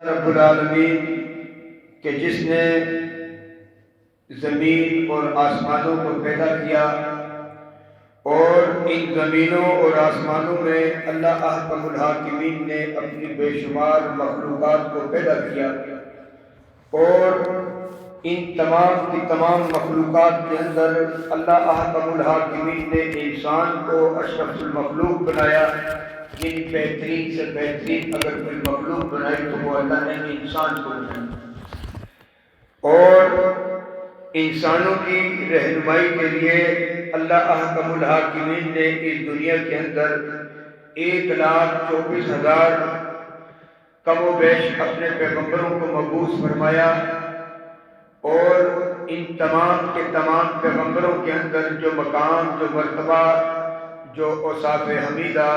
رب العالمین کہ جس نے زمین اور آسمانوں کو پیدا کیا اور ان زمینوں اور آسمانوں میں اللہ احکم الحاکمین نے اپنی بے شمار مخلوقات کو پیدا کیا، اور ان تمام کی تمام مخلوقات کے اندر اللہ احکم الحاکمین نے انسان کو اشرف المخلوق بنایا۔ یعنی بہترین سے بہترین اگر کوئی مخلوق بنائی تو وہ اللہ نے انسان کو بنایا، اور انسانوں کی رہنمائی کے لیے اللہ احکم الحاکمین نے اس دنیا کے اندر 1,24,000 کم و بیش اپنے پیغمبروں کو مبعوث فرمایا، اور ان تمام کے تمام پیغمبروں کے اندر جو مقام، جو مرتبہ، جو اوصاف حمیدہ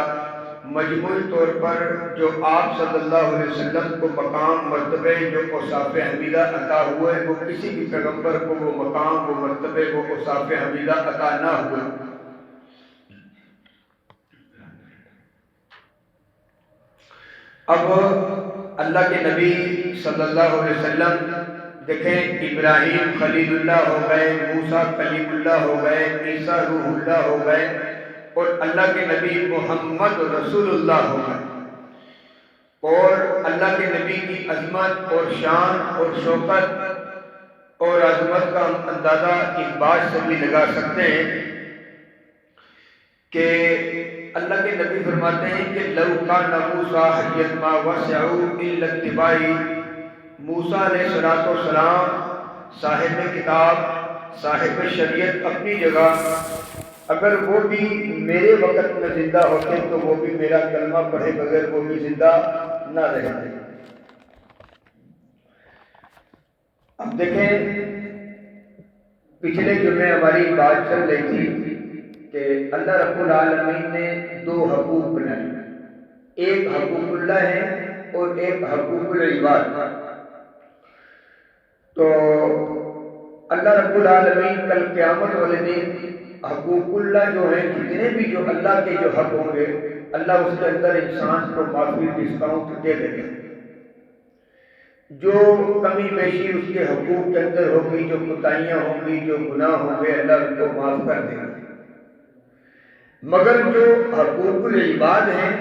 مجموعی طور پر جو آپ صلی اللہ علیہ وسلم کو مقام، مرتبے، جو اوصاف حمیدہ عطا ہوئے، وہ کسی بھی پیغمبر کو وہ مقام، وہ مرتبے، وہ اوصاف حمیدہ عطا نہ ہوئے۔ اب اللہ کے نبی صلی اللہ علیہ وسلم دیکھیں، ابراہیم خلیل اللہ ہو گئے، موسیٰ کلیم اللہ ہو گئے، عیسیٰ روح اللہ ہو گئے، اور اللہ کے نبی محمد رسول اللہ ہو گئے۔ اور اللہ کے نبی کی عظمت اور شان اور شوکت اور عظمت کا ہم اندازہ اس بات سے بھی لگا سکتے ہیں کہ اللہ کے نبی فرماتے ہیں کہ لَوْ كَانَ مُوسَىٰ حَيًّا مَا وَسِعَهُ إِلَّا اتِّبَاعِي۔ موسیٰ علیہ السلام صاحب کتاب، صاحب شریعت اپنی جگہ، اگر وہ بھی میرے وقت میں زندہ ہوتے تو وہ بھی میرا کلمہ پڑھے بغیر وہ بھی زندہ نہ رہتے۔ اب دیکھیں، پچھلے جمعے ہماری بات چل رہی تھی کہ اللہ رب العالمین نے 2 حقوق بنائے، ایک حقوق اللہ ہے اور ایک حقوق العباد۔ تو اللہ رب العالمین کل قیامت والے دن حقوق اللہ جو ہیں، جتنے بھی جو اللہ کے جو حق ہوں گے، اللہ اس کے اندر انسان کو معافی، ڈسکاؤنٹ دے دے گا۔ جو کمی بیشی اس کے حقوق کے اندر ہوگی، جو کوتاہیاں ہوں گی، جو گناہ ہوں گے، اللہ ان کو معاف کر دے گا۔ مگر جو حقوق العباد ہیں،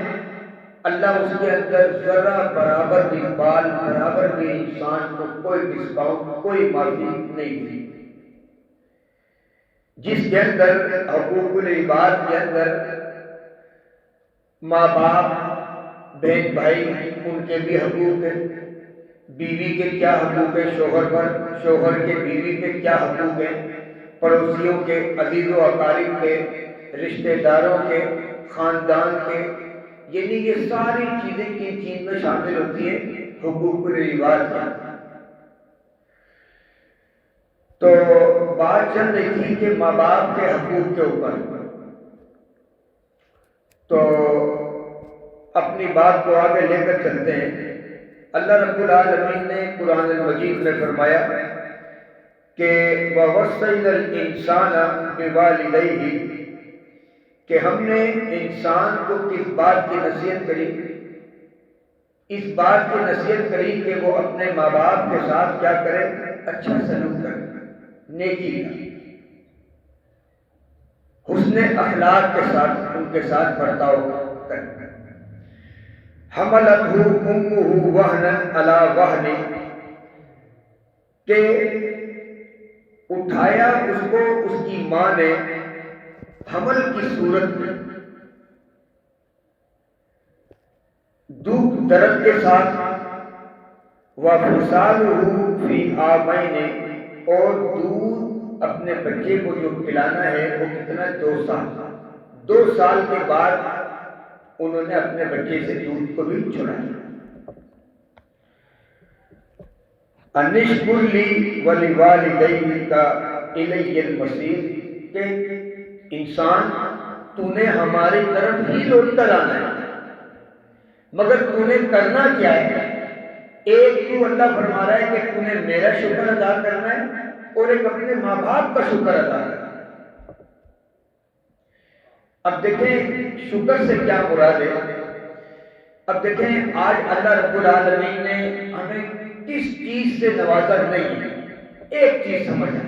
اللہ اس کے اندر ذرا برابر بھی، بال برابر بھی انسان کو کوئی ڈسکاؤنٹ، کوئی معافی نہیں دی۔ جس کے اندر حقوق العباد کے اندر ماں باپ، بہن بھائی، ان کے بھی حقوق ہیں، بیوی کے کیا حقوق ہیں شوہر پر، شوہر کے بیوی کے کیا حقوق ہیں، پڑوسیوں کے، عزیز و اقارب کے، رشتہ داروں کے، خاندان کے، یعنی یہ ساری چیزیں کن چیز میں شامل ہوتی ہیں؟ حقوق العباد کا۔ تو بات چل رہی تھی کہ ماں باپ کے حقوق کے اوپر، تو اپنی بات کو آگے لے کر چلتے ہیں۔ اللہ رب العالمین نے قرآن المجید میں فرمایا کہ وَوَصَّيْنَا الْإِنسَانَ بِوَالِدَيْهِ، کہ ہم نے انسان کو کس بات کی نصیحت کری؟ اس بات کی نصیحت کری کہ وہ اپنے ماں باپ کے ساتھ کیا کرے؟ اچھا سلوک کرے، نیکی کا، حسن اخلاق کے ساتھ ان کے ساتھ برتاؤ کرے۔ حملتہ امہ وہنا علی وہن، کہ اٹھایا اس کو اس کی ماں نے حمل کی صورت میں، دکھ درد کے ساتھ، وَفِصَالُهُ فِي عَامَيْنِ، اور دودھ اپنے بچے کو جو پلانا ہے وہ کتنا؟ 2 سال۔ 2 سال کے بعد انہوں نے اپنے بچے سے دودھ کو بھی چھڑایا۔ أَنِ اشْكُرْ لِي وَلِوَالِدَيْكَ إِلَيَّ الْمَصِيرُ، کہ انسان تو نے ہماری طرف ہی لوٹ کر آنا ہے، مگر تو نے کرنا کیا ہے؟ ایک تو اللہ فرما رہا ہے کہ تو نے میرا شکر ادا کرنا ہے، اور ایک اپنے ماں باپ کا شکر ادا کرنا ہے۔ اب دیکھیں شکر سے کیا مراد ہے۔ اب دیکھیں آج اللہ رب العالمین نے ہم چیز سے نوازا نہیں ہے، ایک چیز سمجھنا،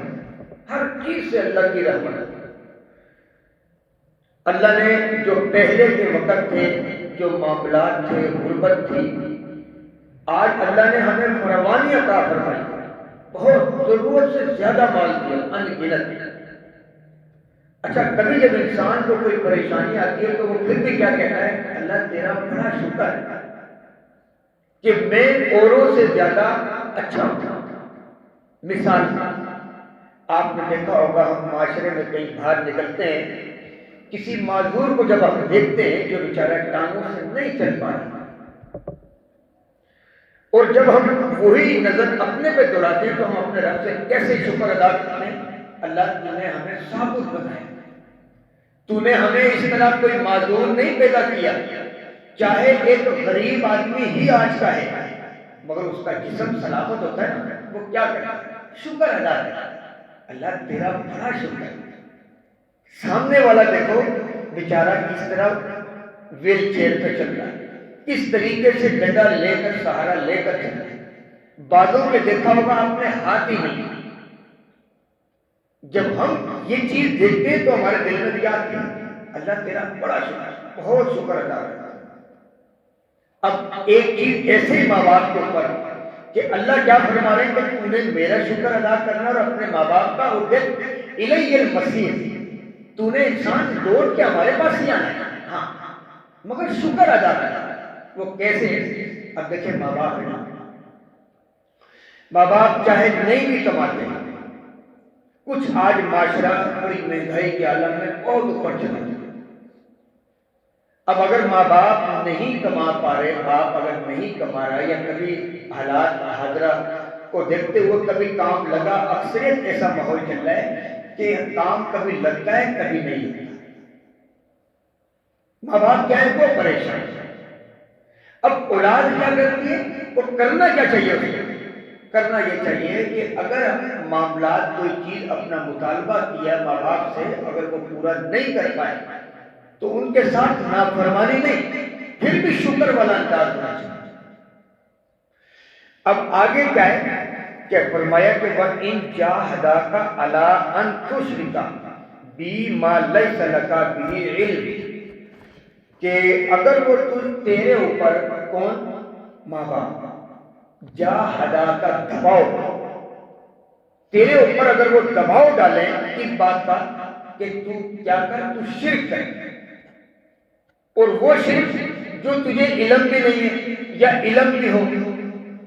ہر چیز سے اللہ کی رحمت۔ اللہ نے جو پہلے کے وقت تھے، جو معاملات تھے، غربت تھی، آج اللہ نے ہمیں فراوانی عطا فرمائی، بہت ضرورت سے زیادہ مال دیا، ان گنت۔ اچھا، کبھی جب انسان کو کوئی پریشانی آتی ہے تو وہ پھر بھی کیا کہتا ہے؟ اللہ تیرا بڑا شکر ہے کہ میں اوروں سے زیادہ اچھا ہوں۔ مثال آپ نے دیکھا ہوگا، ہم معاشرے میں کئی باہر نکلتے ہیں، کسی معذور کو جب ہم دیکھتے ہیں جو بیچارہ ٹانگوں سے نہیں چل پا رہا، اور جب ہم وہی نظر اپنے پہ دوڑاتے ہیں تو ہم اپنے رب سے کیسے شکر ادا کرتے ہیں؟ اللہ تو نے ہمیں ثابت بنایا، تو نے ہمیں اس طرح کوئی معذور نہیں پیدا کیا، چاہے ایک غریب آدمی ہی آج کا ہے مگر اس کا جسم سلامت ہوتا ہے نا، وہ کیا کرتا ہے؟ شکر ادا کرتا ہے، اللہ تیرا بڑا شکر ہے۔ سامنے والا دیکھو بیچارہ کس طرح ویل چیئر پہ چل رہا ہے، کس طریقے سے ڈنڈا لے کر سہارا لے کر چل رہا ہے، بعضوں کے دیکھا ہوگا آپ نے ہاتھ ہی نہیں۔ جب ہم یہ چیز دیکھتے ہیں تو ہمارے دل میں کیا آتی ہے؟ اللہ تیرا بڑا شکر، بہت شکر ادا کرتا ہے۔ اب ایک چیز ایسے ماں باپ کے اوپر کہ اللہ کیا فرما رہے ہیں کہ تو نے میرا شکر ادا کرنا اور اپنے ماں باپ کا، الیہ المصیر، تو نے انسان لوٹ کے ہمارے پاس ہی آنا ہے، ہاں مگر شکر ادا کرنا۔ وہ کیسے؟ اب دیکھیں ماں باپ ہے نا، ماں باپ چاہے نہیں بھی کماتے، کچھ آج معاشرہ بڑی مہنگائی کے عالم میں بہت اوپر چلا گیا، اب اگر ماں باپ نہیں کما پا رہے، باپ اگر نہیں کما رہا یا کبھی حالات حاضرہ کو دیکھتے ہوئے کبھی کام لگا، اکثریت ایسا ماحول چل رہا ہے کہ کام کبھی لگتا ہے کبھی نہیں لگتا، ماں باپ کیا ہے؟ وہ پریشان۔ اب اولاد کیا کرتی ہے؟ وہ کرنا کیا چاہیے اسے؟ کرنا یہ چاہیے کہ اگر معاملات کوئی چیز اپنا مطالبہ کیا ماں باپ سے، اگر وہ پورا نہیں کر پائے تو ان کے ساتھ نافرمانی نہیں، پھر بھی شکر والا انداز ہونا چاہیے۔ اب آگے کیا ہے کہ فرمایا کہ وَإِن جَاهَدَاكَ عَلَىٰ أَن تُشْرِكَ بِي مَا لَيْسَ لَكَ بِهِ عِلْمٌ، کہ اگر وہ تیرے اوپر، کون؟ ماں باپ، جاہداکا دباؤ، تیرے اوپر اگر وہ دباؤ ڈالیں اس بات کا کہ تو کیا کر، تو شرک کر، اور وہ شرک جو تجھے علم بھی نہیں ہے یا علم بھی ہو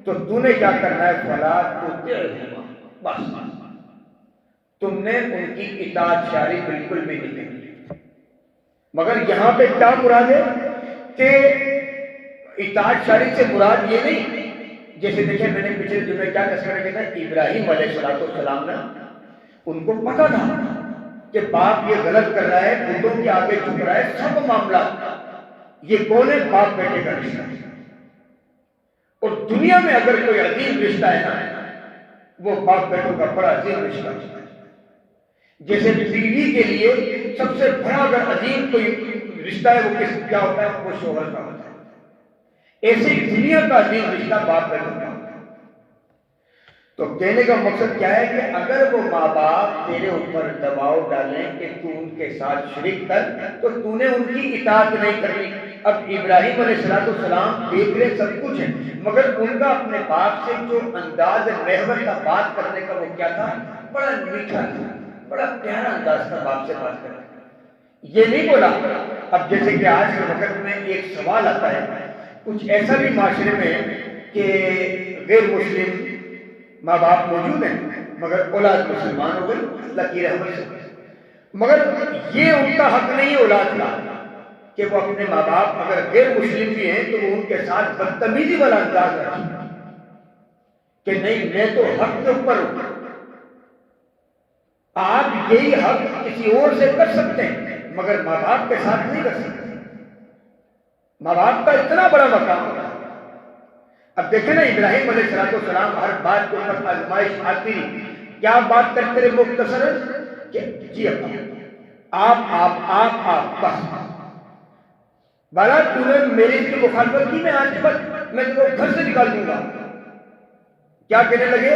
تو تو نے کیا کرنا ہے؟ فلا تطعهما، بس تم نے ان کی اطاعت شاری بالکل بھی نہیں کرنی۔ مگر یہاں پہ کیا مراد ہے کہ اطاعت شاری سے مراد یہ نہیں، جیسے دیکھیں میں نے پچھلے جمعے کیا تذکرہ کیا تھا، ابراہیم علیہ السلام نے، ان کو پتا تھا کہ باپ یہ غلط کر رہا ہے، بتوں کے آگے جھک رہا ہے، سب معاملات یہ کون ہے؟ باپ بیٹے کا رشتہ۔ اور دنیا میں اگر کوئی عظیم رشتہ ہے نا، وہ باپ بیٹوں کا بڑا عظیم رشتہ ہے۔ جیسے بیوی کے لیے سب سے بڑا اگر عظیم کوئی رشتہ ہے وہ کس کیا ہوتا ہے؟ وہ شوہر کا ہوتا ہے۔ ایسے دنیا کا عظیم رشتہ باپ بیٹوں کا ہوتا ہے۔ تو کہنے کا مقصد کیا ہے کہ اگر وہ ماں باپ تیرے اوپر دباؤ ڈالیں کہ تو ان کے ساتھ شریک کر تو تو نے ان کی اطاعت نہیں کرنی۔ اب ابراہیم علیہ السلام دیکھ رہے سب کچھ ہے، مگر ان کا اپنے باپ سے جو انداز محور کا بات کرنے کا وہ کیا تھا؟ بڑا میٹھا تھا، بڑا پیارا انداز تھا باپ سے بات کرنے کا، یہ نہیں بولا۔ اب جیسے کہ آج کے وقت میں ایک سوال آتا ہے، کچھ ایسا بھی معاشرے میں کہ غیر مسلم ماں باپ موجود ہیں مگر اولاد مسلمان ہو گئی اللہ کی رحمت سے، مگر یہ ان کا حق نہیں اولاد کا کہ وہ اپنے ماں باپ اگر غیر مسلم بھی ہیں تو وہ ان کے ساتھ بدتمیزی والا انداز رکھیں کہ نہیں میں تو حق کے اوپر ہوں۔ آپ یہی حق کسی اور سے کر سکتے ہیں مگر ماں باپ کے ساتھ نہیں کر سکتے، ماں باپ کا اتنا بڑا مقام ہوتا ہے۔ اب دیکھیں نا ابراہیم علیہ السلام ہر بات کے اوپر آزمائش آتی، کیا بات کرتے رہے مختصر کہ جی آپ بس بالا تو نے میری اس کی مخالفت کی، میں آج کے بعد میں تم کو گھر سے نکال دوں گا، کیا کہنے لگے؟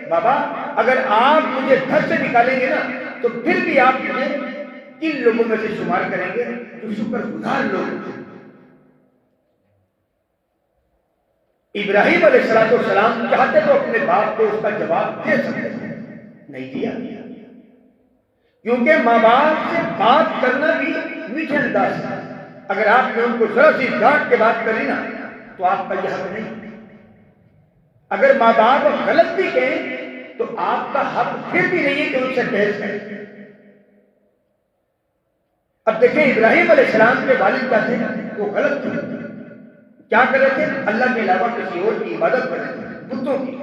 بابا اگر آپ مجھے گھر سے نکالیں گے نا تو پھر بھی آپ مجھے کن لوگوں میں سے شمار کریں گے جو شکر گزار لوگ ہیں۔ ابراہیم علیہ السلام چاہتے تو اپنے باپ کو اس کا جواب دے سکتے تھے، نہیں دیا، کیونکہ ماں باپ سے بات کرنا بھی میٹھے انداز ہے۔ اگر آپ نے ان کو ذرا سی ڈانٹ کے بات کری نا تو آپ کا یہ حق نہیں۔ اگر ماں باپ غلط بھی کہیں تو آپ کا حق پھر بھی نہیں ہے کہ ان سے بحث کریں۔ اب دیکھیں ابراہیم علیہ السلام کے والد کیا تھے؟ وہ غلط تھے، کیا کر رہے تھے؟ اللہ کے علاوہ کسی اور کی عبادت کر رہے تھے، بتوں کی۔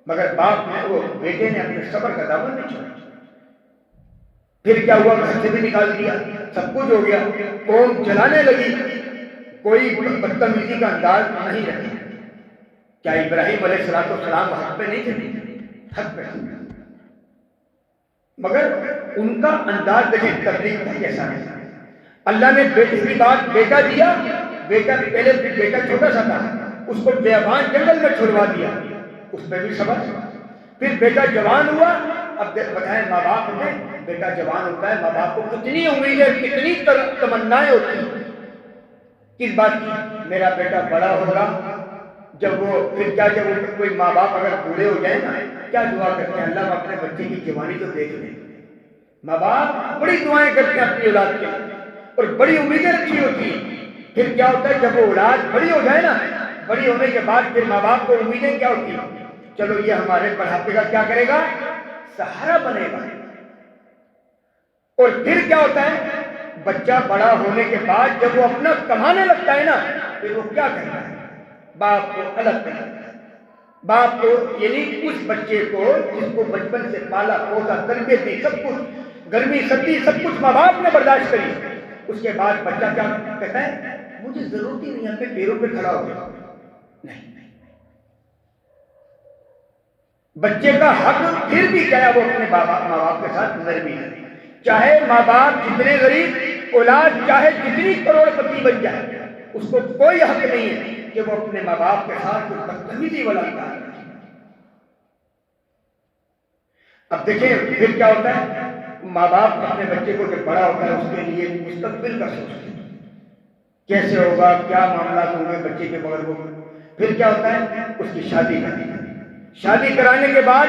مگر باپ نے، وہ بیٹے نے اپنے صبر کا دامن نہیں چھوڑا۔ پھر کیا ہوا؟ گھر سے بھی نکال دیا، سب کچھ ہو گیا، قوم جلانے لگی، کوئی بدتمیزی کا انداز نہیں رکھا۔ کیا ابراہیم علیہ السلام حق پہ نہیں تھے؟ حق پہ تھے، مگر ان کا انداز دیکھیں تبلیغ کا کیسا ہے۔ اللہ نے بیٹے کی بات بیٹا دیا، بیٹا پہلے بیٹا چھوٹا سا تھا، اس کو بیابان جنگل میں چھڑوا دیا، اس پہ بھی صبر۔ پھر بیٹا جوان ہوا، اب بتائیں ماں باپ میں بیٹا جوان ہوتا ہے، ماں باپ کو کتنی امیدیں، کتنی تمنائیں ہوتی ہیں کس بات کی؟ میرا بیٹا بڑا ہوگا۔ جب وہ پھر کیا، جب وہ کوئی ماں باپ اگر بوڑھے ہو جائیں نا، کیا دعا کرتے ہیں؟ اللہ اپنے بچے کی جوانی تو دیکھ لیں۔ ماں باپ بڑی دعائیں کرتے ہیں اپنی اولاد کے اور بڑی امیدیں رکھی ہوتی ہیں۔ پھر کیا ہوتا ہے؟ جب وہ اولاد بڑی ہو جائے نا، بڑی ہونے کے بعد پھر ماں باپ کو امیدیں کیا ہوتی ہیں؟ چلو یہ ہمارے بڑھاپے کا کیا کرے گا؟ سہارا بنے گا۔ اور پھر کیا ہوتا ہے؟ بچہ بڑا ہونے کے بعد جب وہ اپنا کمانے لگتا ہے نا، پھر وہ کیا کرتا ہے؟ باپ کو الگ کرتا ہے۔ باپ کو، یعنی اس بچے کو جس کو بچپن سے پالا پوسا، تربیت دی، سب کچھ، گرمی سردی سب کچھ ماں باپ نے برداشت کری، اس کے بعد بچہ کیا کہتا ہے؟ مجھے ضرورت ہی نہیں، اپنے پیروں پہ کھڑا ہو گیا۔ نہیں، بچے کا حق پھر بھی کیا ہے؟ وہ اپنے ماں باپ کے ساتھ نرمی ہے۔ چاہے ماں باپ جتنے غریب، اولاد چاہے جتنی کروڑ پتی بن جائے، اس کو کوئی حق نہیں ہے کہ وہ اپنے ماں باپ کے ساتھ کوئی بدتمیزی والا کام کرے۔ اب دیکھیں پھر کیا ہوتا ہے؟ ماں باپ اپنے بچے کو جب بڑا ہوتا ہے اس کے لیے مستقبل کا سوچتے ہیں، کیسے ہوگا، کیا معاملات ہوں گے بچے کے بغیر وہ۔ پھر کیا ہوتا ہے؟ اس کی شادی کرتے ہیں۔ شادی کرانے کے بعد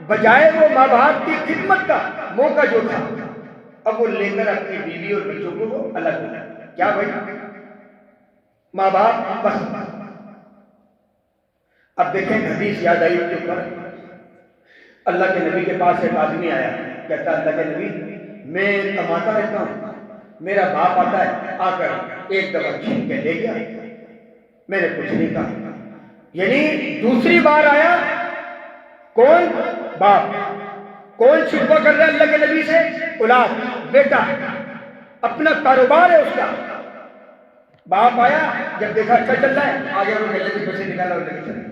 بجائے وہ ماں باپ کی خدمت کا موقع جو تھا، اب وہ لے کر اپنی بیوی اور بچوں کو وہ الگ ہوتا ہے۔ کیا بھائی؟ ماں باپ بس۔ اب دیکھیں حدیث یاد آئی کے اوپر، اللہ کے نبی کے پاس ایک آدمی آیا، کہتا اللہ کے نبی میں کماتا رہتا ہوں، میرا باپ آتا ہے، آ کر ایک دفعہ چھین کے لے گیا، میں نے کچھ نہیں کہا۔ یعنی دوسری بار آیا، کون؟ باپ۔ کون شکوہ کر رہا ہے اللہ کے نبی سے؟ اولاد، بیٹا، اپنا کاروبار ہے اس کا۔ باپ آیا، جب دیکھا اچھا چل رہا ہے، آگے وہ گلے کے پیسے نکالا اور لے کے چلا۔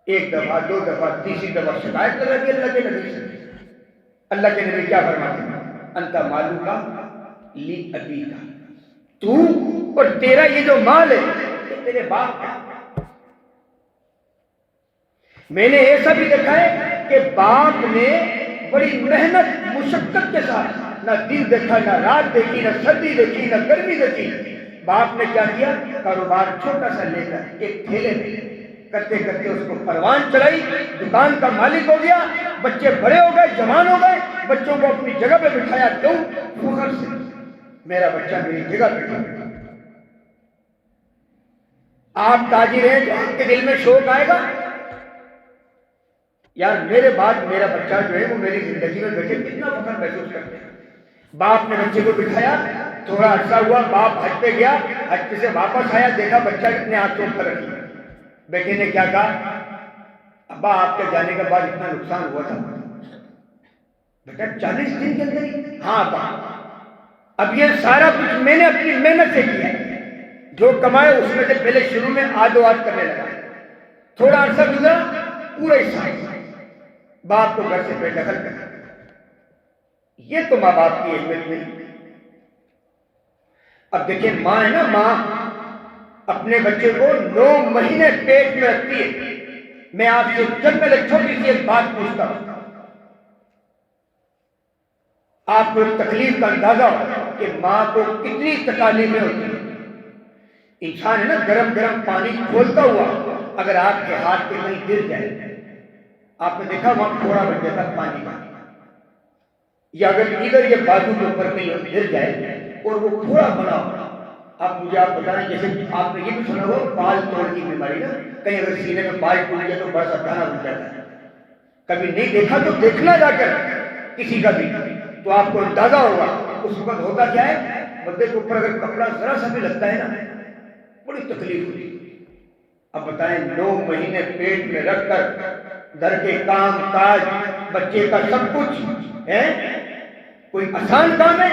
ایک دفعہ، دو دفعہ، تیسری دفعہ شکایت لگا دی اللہ کے نبی سے۔ اللہ کے نبی کیا فرماتے ہیں؟ انت مالو کا لی ابی کا، تو اور تیرا یہ جو مال ہے یہ تیرے باپ کا۔ میں نے ایسا بھی دیکھا ہے کہ باپ نے بڑی محنت مشقت کے ساتھ، نہ دن دیکھا، نہ رات دیکھی، نہ سردی دیکھی، نہ گرمی دیکھی، باپ نے کیا کیا؟ کاروبار چھوٹا سا لے کر ایک ٹھیلے میں کرتے کرتے اس کو پروان چڑھائی، دکان کا مالک ہو گیا، بچے بڑے ہو گئے، جوان ہو گئے، بچوں کو اپنی جگہ پہ بٹھایا، کیوں؟ فخر سے میرا بچہ میری جگہ پہ بیٹھا۔ آپ تاجر ہیں تو آپ کے دل میں شوق آئے گا، یار میرے بعد میرا بچہ جو ہے وہ میری زندگی میں بیٹھے، کتنا فخر محسوس کرتے ہیں۔ باپ نے بچے کو بٹھایا، تھوڑا عرصہ ہوا، باپ حج پہ گیا، حج سے واپس آیا، دیکھا بچہ کتنے ہاتھوں پر رکھی۔ بیٹے نے کیا کہا؟ ابا آپ کے جانے کے بعد اتنا نقصان ہوا تھا۔ بیٹا 40 دن کے اندر ہی؟ ہاں ابا، اب یہ سارا کچھ میں نے اپنی محنت سے کیا، جو کمائے اس میں سے پہلے شروع میں آدھو آدھ کرنے لگا، تھوڑا عرصہ گزرا، پورا حصہ باپ کو گھر سے بے دخل کر۔ یہ تو ماں باپ کی اہمیت نہیں۔ اب دیکھیں ماں ہے نا، ماں اپنے بچے کو 9 مہینے پیٹ میں رکھتی ہے، میں آپ سے چند میں چھوٹی سی ایک بات پوچھتا ہوں، آپ کو تکلیف کا اندازہ ہو کہ ماں کو کتنی تکالیفیں ہوتی ہیں۔ انسان ہے نا، گرم گرم پانی کھولتا ہوا اگر آپ کے ہاتھ پہ کہیں گر جائے، آپ نے دیکھا وہاں تھوڑا بن جاتا پانی کا، یا اگر ادھر یہ بازو کے اوپر کہیں گر جائے اور وہ تھوڑا بنا ہو، آپ مجھے آپ بتائیں، جیسے آپ نے یہ بھی سنا ہو بال توڑ کی بیماری نا، کہیں اگر سینے میں بال ٹوٹ جائے تو بڑا سا دانا بن جاتا ہے، کبھی نہیں دیکھا تو دیکھنا جا کر کسی کا بھی، تو آپ کو اندازہ ہوگا اس وقت ہوتا کیا ہے۔ بندے کے اوپر اگر کپڑا ذرا سا بھی لگتا ہے نا، بڑی تکلیف ہوتی ہے۔ اب بتائیں 9 مہینے پیٹ میں رکھ کر گھر کے کام کاج، بچے کا سب کچھ ہے، کوئی آسان کام ہے؟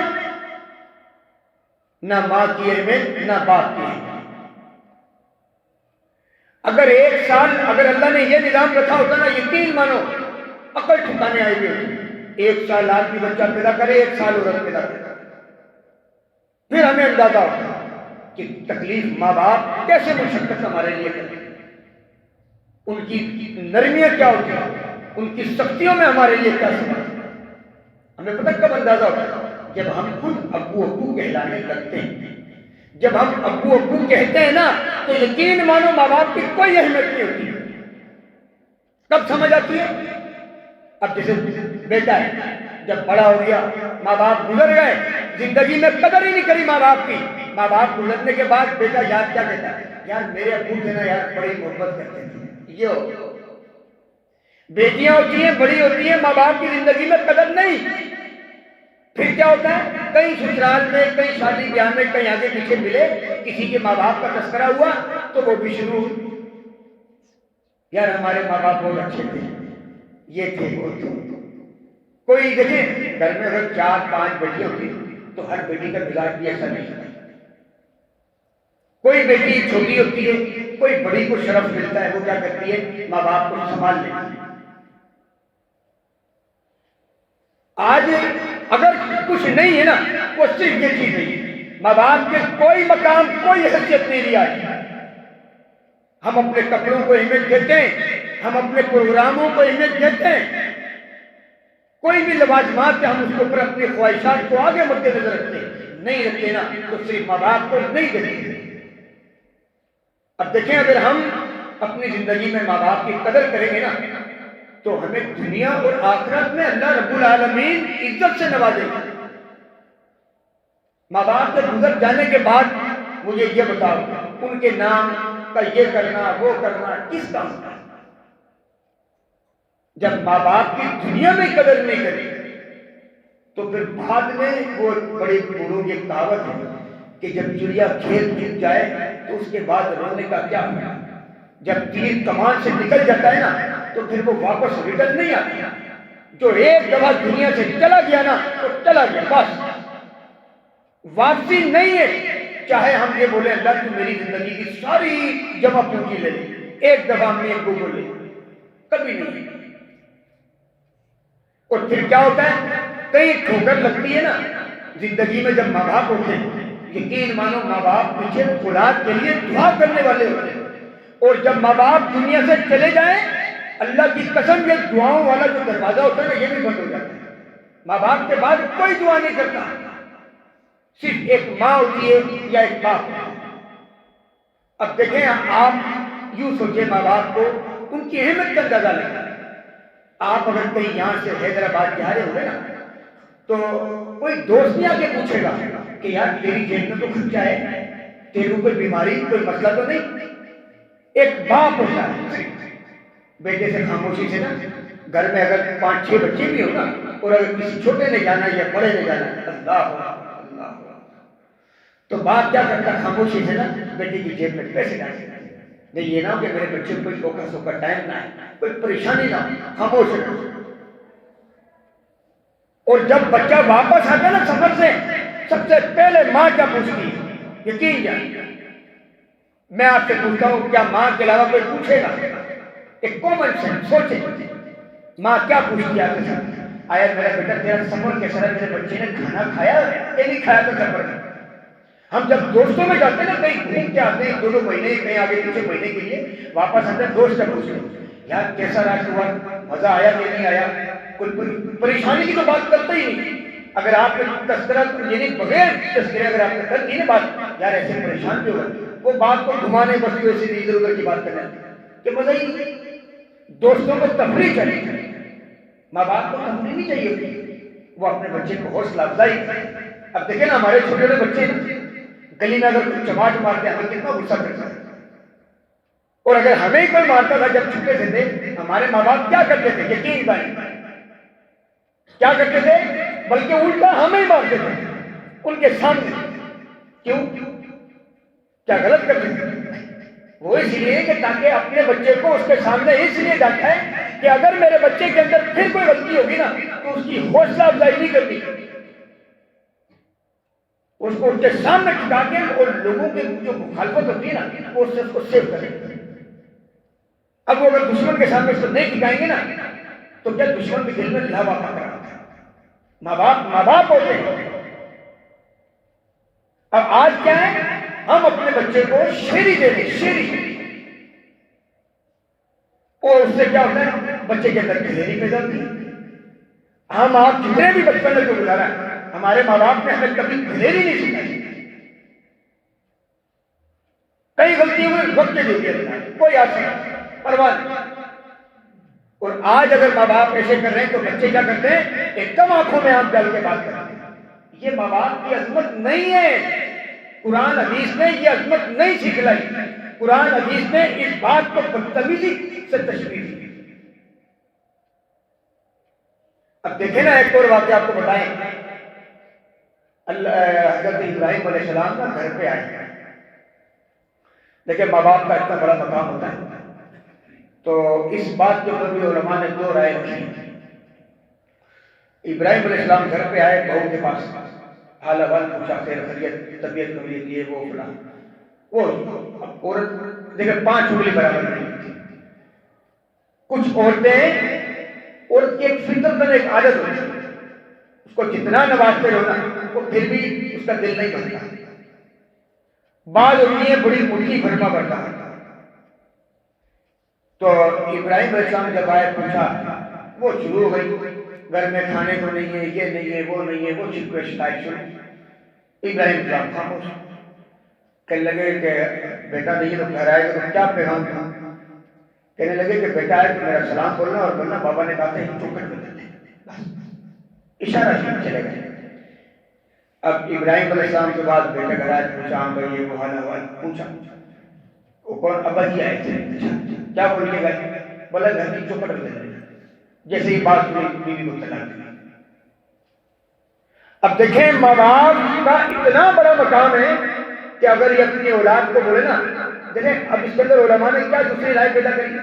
نہ ماں کی اہمیت نہ باپ کی اہمیت۔ اگر 1 سال اگر اللہ نے یہ نظام رکھا ہوتا نا، یقین مانو عقل ٹھکانے آئی ہوئی ہوتی۔ 1 سال آدمی بچہ پیدا کرے، 1 سال عورت پیدا کرے، پھر ہمیں اندازہ ہوتا کہ تکلیف ماں باپ کیسے مشقت ہمارے لیے کرتے ہیں، ان کی نرمیاں کیا ہوتی ہیں، ان کی سختیوں میں ہمارے لیے کیا سمجھ۔ ہمیں پتہ کب اندازہ ہوتا ہے؟ جب ہم خود ابو ابو کہلانے لگتے ہیں۔ جب ہم ابو ابو کہتے ہیں نا، تو یقین مانو ماں باپ کی کوئی اہمیت نہیں ہوتی۔ کب سمجھ آتی ہے؟ اب جیسے بیٹا ہے، جب بڑا ہو گیا، ماں باپ گزر گئے، زندگی میں قدر ہی نہیں کری ماں باپ کی۔ ماں باپ گزرنے کے بعد بیٹا یاد کیا کہتا ہے؟ یار میرے ابو تھے نا یار، بڑی محبت کرتے تھے۔ یہ ہو بیٹیاں ہوتی ہیں، بڑی ہوتی ہیں، ماں باپ کی زندگی میں قدر نہیں۔ پھر کیا ہوتا ہے؟ کہیں سسرال میں، کہیں شادی بیاہ میں، کہیں آگے پیچھے ملے، کسی کے ماں باپ کا تذکرہ ہوا تو وہ بھی شروع، یار ہمارے ماں باپ بہت اچھے تھے، یہ تھے وہ تھے۔ کوئی دیکھیں گھر میں اگر 4-5 بیٹیاں ہوتی تو ہر بیٹی کا مزاج بھی ایسا نہیں ہوتا۔ کوئی بیٹی چھوٹی ہوتی ہے، کوئی بڑی کو شرف ملتا ہے، وہ کیا کرتی ہے؟ ماں باپ کو سنبھال لیتی ہے۔ آج اگر کچھ نہیں ہے نا، وہ صرف یہ چیز نہیں، ماں باپ کے کوئی مقام، کوئی حیثیت نہیں رہی آج۔ ہم اپنے کپڑوں کو اہمیت دیتے ہیں، ہم اپنے پروگراموں کو اہمیت دیتے ہیں، کوئی بھی لوازمات ہم اس کے اوپر اپنی خواہشات کو آگے مد نظر رکھتے ہیں، نہیں رکھتے نا تو صرف ماں باپ کو نہیں دیتے۔ اب دیکھیں اگر ہم اپنی زندگی میں ماں باپ کی قدر کریں گے نا، تو ہمیں دنیا اور آخرت میں اللہ رب العالمین عزت سے نوازے گا۔ ماں باپ کے گزر جانے کے بعد مجھے یہ بتاؤ، ان کے نام کا یہ کرنا وہ کرنا کس کام کا؟ جب ماں باپ کی دنیا میں قدر نہیں کرے تو پھر بعد میں وہ بڑے بوڑھوں کی کہاوت ہے کہ جب چڑیا کھیت جیت جائے تو اس کے بعد رونے کا کیا ہوگا؟ جب تیر کمان سے نکل جاتا ہے نا تو پھر وہ واپس ریٹرن نہیں آتا۔ جو ایک دفعہ دنیا سے چلا گیا نا تو چلا گیا، بس واپسی نہیں ہے۔ چاہے ہم یہ بولے اللہ تو میری زندگی کی ساری جمع پونجی لے لے، ایک دفعہ ہم نے ابو بولے، کبھی نہیں۔ اور پھر کیا ہوتا ہے؟ کئی ٹھوکر لگتی ہے نا زندگی میں جب ماں باپ ہوتے ہیں، یقین مانو ماں باپ پیچھے اولاد کے لیے دعا کرنے والے ہوتے ہیں، اور جب ماں باپ دنیا سے چلے جائیں، اللہ کی قسم یہ دعاؤں والا جو دروازہ ہوتا ہے نا یہ بھی بند ہو جاتا ہے۔ ماں باپ کے بعد کوئی دعا نہیں کرتا، صرف ایک ماں ہوتی ہے یا ایک باپ ہوتا ہے۔ اب دیکھیں آپ یوں سوچیں، ماں باپ کو ان کی اہمیت کا اندازہ لگا۔ آپ اگر کہیں یہاں سے حیدرآباد جا رہے ہوئے نا تو کوئی دوست نہیں آ کے پوچھے گا کہ یار تیری جیب میں تو خرچہ ہے، تیرے کوئی بیماری کوئی مسئلہ تو نہیں۔ ایک باپ ہوتا ہے بیٹے سے خاموشی سے نا، گھر میں اگر 5-6 بچے بھی ہو نا، اور اگر کسی چھوٹے نے جانا یا بڑے نے جانا، اللہ تو باپ کیا کرتا؟ خاموشی سے نا بیٹے کی جیب میں پیسے ڈالتے، نہیں یہ نہ ہو کہ میرے بچے کو کوئی دھوکا سوکا ٹائم نہ ہے، کوئی پریشانی نہ ہو، خاموش ہے۔ اور جب بچہ واپس آتا نا سفر سے، سب سے پہلے ماں کیا پوچھتی ہے؟ یقین جان میں آپ سے پوچھتا ہوں، کیا ماں کے علاوہ کوئی پوچھے گا؟ ایک کامن سینس سوچے، ماں کیا پوچھتی ہے آپ کے ساتھ؟ آیا میرا بیٹا تیرا سفر کیسا رہا، میرے بچے نے کھانا کھایا کہ نہیں کھایا تو سفر میں؟ ہم جب دوستوں میں جاتے ہیں نا، کہیں گھوم کے آتے ہیں 2 مہینے، کہیں آگے پیچھے مہینے کے لیے، واپس آتے ہیں دوست سے پوچھتے ہیں یار کیسا رات ہوا، مزہ آیا کہ نہیں آیا، کوئی پریشانی کی تو بات کرتا ہی نہیں۔ اگر آپ نے تذکرہ یعنی بغیر تذکرے اگر آپ نے کر دی نا بات، یار ایسے پریشان کیوں ہوگا، وہ بات کو گھمانے بس ویسے ادھر ادھر کی بات کرنا کہ مزہ ہی نہیں۔ دوستوں کو تفریح چاہیے، ماں باپ کو تفریح نہیں چاہیے، وہ اپنے بچے کو حوصلہ افزائی کرے۔ اب دیکھیں نا ہمارے چھوٹے چھوٹے بچے گلی میں اگر کچھ چماٹ مارتے ہیں ہمیں کتنا غصہ کرتا ہے، اور اگر ہمیں کوئی مارتا تھا جب چھوٹے سے تھے، ہمارے ماں باپ کیا کرتے تھے، یقین بھائی کیا کرتے تھے، بلکہ الٹا ہمیں ہی مارتے تھے ان کے سامنے۔ کیوں؟ کیا غلط کرتے تھے؟ وہ اس لیے کہ تاکہ اپنے بچے کو اس کے سامنے اس لیے ڈانٹا ہے کہ اگر میرے بچے کے اندر پھر کوئی غلطی ہوگی نا تو اس کی حوصلہ افزائی نہیں کرنی، اس کو اس کے سامنے ٹکا کے اور لوگوں کی جو مخالفت ہوتی ہے نا وہ اس سے اس کو سیو کریں۔ اب وہ اگر دشمن کے سامنے اس کو نہیں ٹکائیں گے نا تو کیا دشمن کے دل میں لاوا پکڑا۔ ماں باپ ہوتے ہیں۔ اب آج کیا ہے، ہم اپنے بچے کو شیری دے دیں، شیری، اور اس سے کیا ہوتا ہے، بچے کے اندر دلیری پیدا ہوتی ہے۔ ہم آپ جتنے بھی بچپن میں جو گزارا ہے، ہمارے ماں باپ نے ہمیں کبھی دلیری نہیں سکھائی۔ کئی غلطی ہوئی وقت کے دے دیا، کوئی آپ سے پرواہ نہیں۔ اور آج اگر ماں باپ ایسے کر رہے ہیں تو بچے کیا کرتے ہیں، ایک دم آنکھوں میں آنکھ ڈال کے بات کرتے ہیں۔ یہ ماں باپ کی عظمت نہیں ہے، قرآن حدیث نے یہ عظمت نہیں سکھلائی۔ قرآن حدیث نے اس بات کو بدتمیزی سے تشریح دی۔ اب دیکھیں نا ایک اور واقعہ آپ کو بتائیں، حضرت ابراہیم علیہ السلام نا گھر پہ آئے۔ دیکھیں ماں باپ کا اتنا بڑا مقام ہوتا ہے، تو اس بات کے اوپر بھی علماء نے دو رائے رکھی۔ ابراہیم علیہ السلام گھر پہ آئے، بہو کے پاس حال احوال پوچھا، خیر خیریت، طبیعت کبھی یہ وہ فلاں، وہ عورت دیکھیں 5 انگلی برابر نہیں تھی۔ کچھ عورتیں، عورت کی ایک فطرت میں ایک عادت ہوتی ہے، اس کو جتنا نوازتے رہو نا وہ پھر بھی اس کا دل نہیں بھرتا۔ بعض ہوتی ہے بڑی مٹھی بھرنا پڑتا ہے۔ تو ابراہیم علیہ السلام جب آئے پوچھا، وہ شروع ہو گئی، گھر میں کھانے کو نہیں ہے، یہ نہیں ہے، وہ نہیں ہے، وہ شکوے شکایت شروع۔ ابراہیم علیہ السلام خاموش، کہنے لگے کہ بیٹا نہیں تو گھر آئے گا تو کیا پیغام دوں؟ کہنے لگے کہ بیٹا آئے تو میرا سلام بولنا اور بولنا بابا نے کہا تھا ہی چوکٹ میں دیتے، بس اشارہ سے چلے گئے۔ اب ابراہیم علیہ السلام کے بعد بیٹا گھر آئے، پوچھا ہم بھائی یہ وہ حال احوال پوچھا، وہ کون، ابا جی آئے تھے، کیا بول کے گئے؟ بولا گھر کی چوکٹ میں دیتے، جیسے ہی بات ہوئی بیوی کو طلاق دی۔ اب دیکھیں ماں باپ کا اتنا بڑا مقام ہے کہ اگر یہ اپنی اولاد کو بولے نا، دیکھیں اب اس کے اندر علماء نے کیا دوسری رائے پیدا کری۔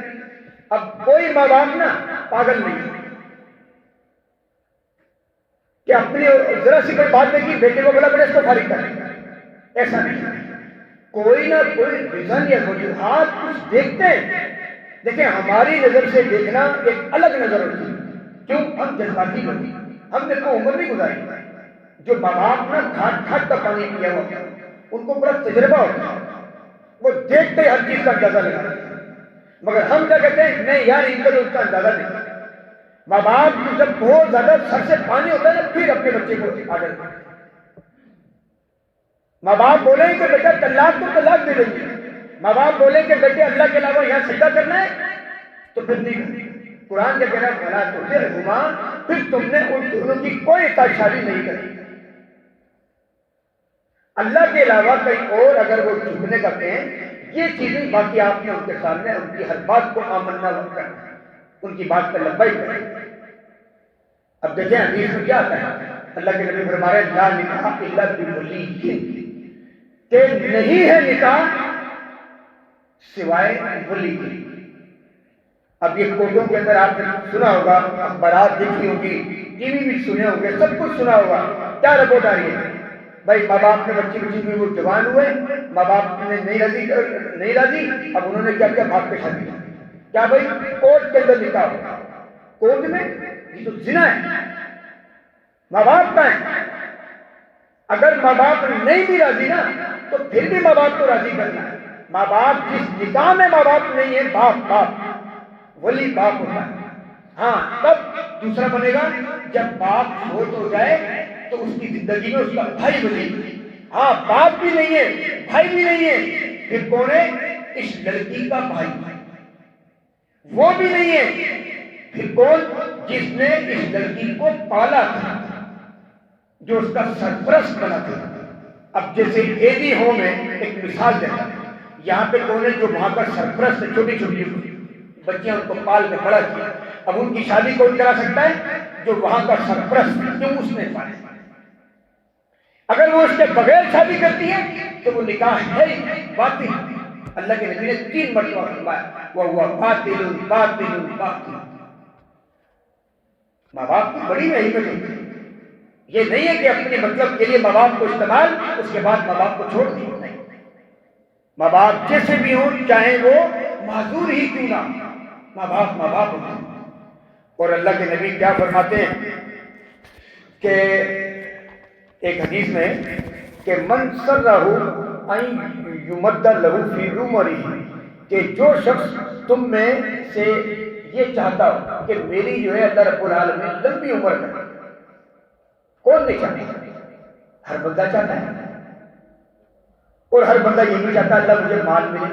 اب کوئی ماں باپ نا پاگل نہیں کہ اپنی ذرا سی کوئی بات نہیں کی بیٹے کو بولا بڑے اس کو فارغ کر، ایسا نہیں۔ کوئی نہ کوئی ریزن یا وجوہات کچھ دیکھتے ہیں۔ دیکھیں ہماری نظر سے دیکھنا ایک الگ نظر ہوتی ہے، کیوں؟ ہم جذباتی لوگ، ہم نے کو عمر نہیں گزاری۔ جو ماں باپ نا گھاٹ گھاٹ کا پانی پیا ہوا ان کو بڑا تجربہ ہوتا ہے، وہ دیکھتے ہر چیز کا اندازہ لگاتے ہیں۔ مگر ہم کیا کہتے ہیں، نہیں یار ان کا تو اس کا اندازہ نہیں۔ ماں باپ جب بہت زیادہ سر سے پانی ہوتا ہے نا پھر اپنے بچے کو آدر کرتے ہیں۔ ماں باپ بولیں کہ بیٹا طلاق تو طلاق دے دیں گے، ماں باپ بولیں کہ بیٹے اللہ کے علاوہ یہاں سجدہ کرنا ہے تو پھر نہیں کرنا۔ قرآن کے کہہ رہا ہے فلا تطعہما، پھر تم نے ان دونوں کی کوئی اطاعت شادی نہیں کرنی۔ اللہ کے علاوہ کہیں اور اگر وہ جھکنے کرتے ہیں یہ چیزیں، باقی آپ نے ان کے سامنے ان کی ہر بات کو آمنا کرنا، ان کی بات پر لبیک کرنا۔ اب دیکھیں حدیث میں کیا آتا ہے، اللہ کے نبی فرما رہے ہیں لا نکاح الا بولی، کہ نہیں ہے نکاح سوائے ولی کے۔ اب یہ کوٹوں کے اندر آپ نے سنا ہوگا، اخبارات دیکھی ہوگی، ٹی وی بھی سنے ہوں گے، سب کچھ سنا ہوگا، کیا رپورٹ آ رہی ہے؟ بھائی ماں باپ نے بچی بھی وہ جوان ہوئے، ماں باپ نے نہیں راضی، اب انہوں نے کیا کیا، بھاگ کے شادی کی۔ کیا بھائی کورٹ کے اندر نکاح ہو، کورٹ میں یہ تو زنا ہے، ماں باپ کا ہے۔ اگر ماں باپ نہیں بھی راضی نا تو پھر بھی ماں باپ کو راضی کرنا ہے۔ ماں باپ جس نکاح میں ماں باپ نہیں ہے، باپ ولی باپ ہوتا ہے. ہاں تب دوسرا بنے گا جب باپ فوت ہو جائے تو اس کی زندگی میں اس کا بھائی بنے. ہاں باپ بھی نہیں ہے بھائی بھی نہیں ہے، پھر کون ہے؟ اس لڑکی کا بھائی. وہ بھی نہیں ہے، پھر کون؟ جس نے اس لڑکی کو پالا تھا، جو اس کا سرپرست بنا تھا. اب جیسے ایڈی ہوم ہے، ایک مثال دیتا ہے، یہاں پہ کون ہے؟ جو وہاں کا سرپرست ہے، چھوٹی چھوٹی بچیاں ان کو پال کے بڑا کیا. اب ان کی شادی کون کرا سکتا ہے؟ جو وہاں کا سرپرست ہے، کیوں؟ اس نے پالا. اگر وہ اس کے بغیر شادی کرتی ہے تو وہ نکاح ہے باطل. اللہ کے نبی نے 3 مرتبہ فرمایا وہ باطل باطل باطل. ماں باپ کی بڑی اہمیت ہوتی ہے. یہ نہیں ہے کہ اپنے مطلب کے لیے ماں باپ کو استعمال، اس کے بعد ماں باپ کو چھوڑ دیا. نہیں، ماں باپ جیسے بھی ہوں، چاہے وہ معذور ہی کیوں نہ، ماں باپ ہوتے ہیں. اور اللہ کے نبی کیا فرماتے ہیں کہ ایک حدیث میں کہ من سرہ ان یمد لہ فی عمرہ، کہ جو شخص تم میں سے یہ چاہتا ہو کہ میری جو ہے اللہ رب العالمین لمبی عمر کرے. کون نہیں چاہتا؟ ہر بندہ چاہتا ہے. اور ہر بندہ یہ نہیں چاہتا اللہ مجھے مال ملے.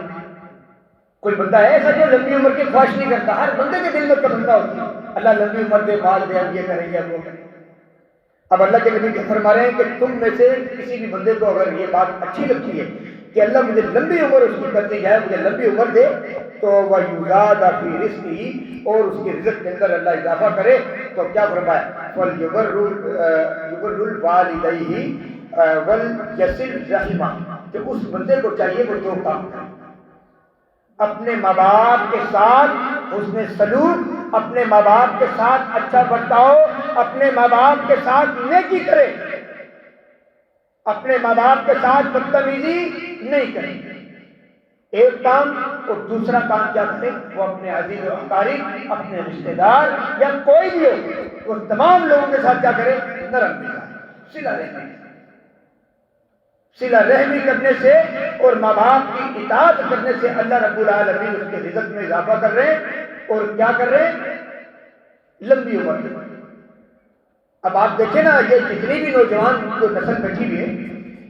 کوئی بندہ ہے ایسا جو لمبی عمر کی خواہش نہیں کرتا؟ ہر بندے کے دل میں تمنا ہوتی ہے اللہ لمبی عمر دے، مال دے، ہم یہ کریں گے، ہم وہ کریں گے. اب اللہ کے نبی فرما رہے ہیں کہ تم میں سے کسی بھی بندے کو اگر یہ بات اچھی لگتی ہے کہ اللہ مجھے لمبی عمر اس کی کرتی جائے، مجھے لمبی عمر دے، تو وَيُزَادَ فِي رِزْقِهِ، اور اس کے رزق کے اندر اللہ اضافہ کرے. تو کیا فرمایا؟ وَلْيُبَرُّ الْوَالِدَيْهِ وَلْيَصِلْ رَحِمَهُ، کہ اس بندے کو چاہیے وہ 2 کام کرے. اپنے ماں باپ کے ساتھ حسن سلوک، اپنے ماں باپ کے ساتھ اچھا برتاؤ، اپنے ماں باپ کے ساتھ نیکی کرے، اپنے ماں باپ کے ساتھ بدتمیزی نہیں کرے. ایک کام. اور دوسرا کام کیا کرے؟ وہ اپنے عزیز و اقارب، اپنے رشتہ دار یا کوئی بھی ہو، وہ تمام لوگوں کے ساتھ کیا کرے؟ نرم مزاج، صلہ رحمی. صلہ رحمی کرنے سے اور ماں باپ کی اطاعت کرنے سے اللہ رب العالمین اس کے رزق میں اضافہ کر رہے ہیں. اور کیا کر رہے ہیں؟ لمبی عمر. اب آپ دیکھیں نا، یہ جتنی بھی نوجوان جو نسل بیٹھی ہوئی ہے،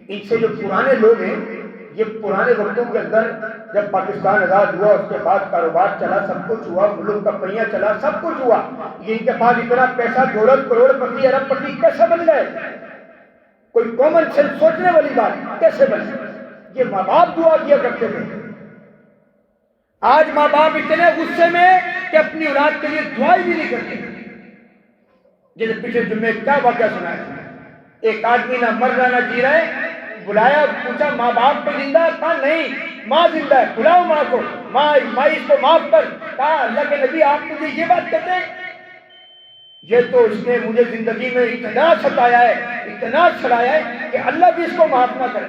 ان سے جو پرانے لوگ ہیں، یہ پرانے وقتوں کے اندر جب پاکستان آزاد ہوا، اس کے بعد کاروبار چلا، سب کچھ ہوا، ملک کا پہیہ چلا، سب کچھ ہوا، یہ ان کے پاس اتنا پیسہ، دولت، کروڑ پتی، ارب پتی کیسے بن گئے؟ کوئی کامن سینس سوچنے والی بات، کیسے بنے؟ یہ ماں باپ دعا کیا کرتے تھے. آج ماں باپ اتنے غصے میں کہ اپنی اولاد کے لیے دعائیں بھی نہیں کرتے. جیسے پچھلے جمعے کیا واقعہ سنا ہے، ایک آدمی نہ مر رہا نہ جی رہا ہے، بلایا، پوچھا ماں باپ کو زندہ ہے؟ کہا نہیں، ماں زندہ ہے. بلاؤ ماں کو. ماں اس کو معاف کر. کہا اللہ کے نبی آپ مجھے یہ بات کہتے ہیں؟ یہ تو اس نے مجھے زندگی میں اتنا ستایا ہے، اتنا سڑایا ہے کہ اللہ بھی اس کو معاف نہ کرے.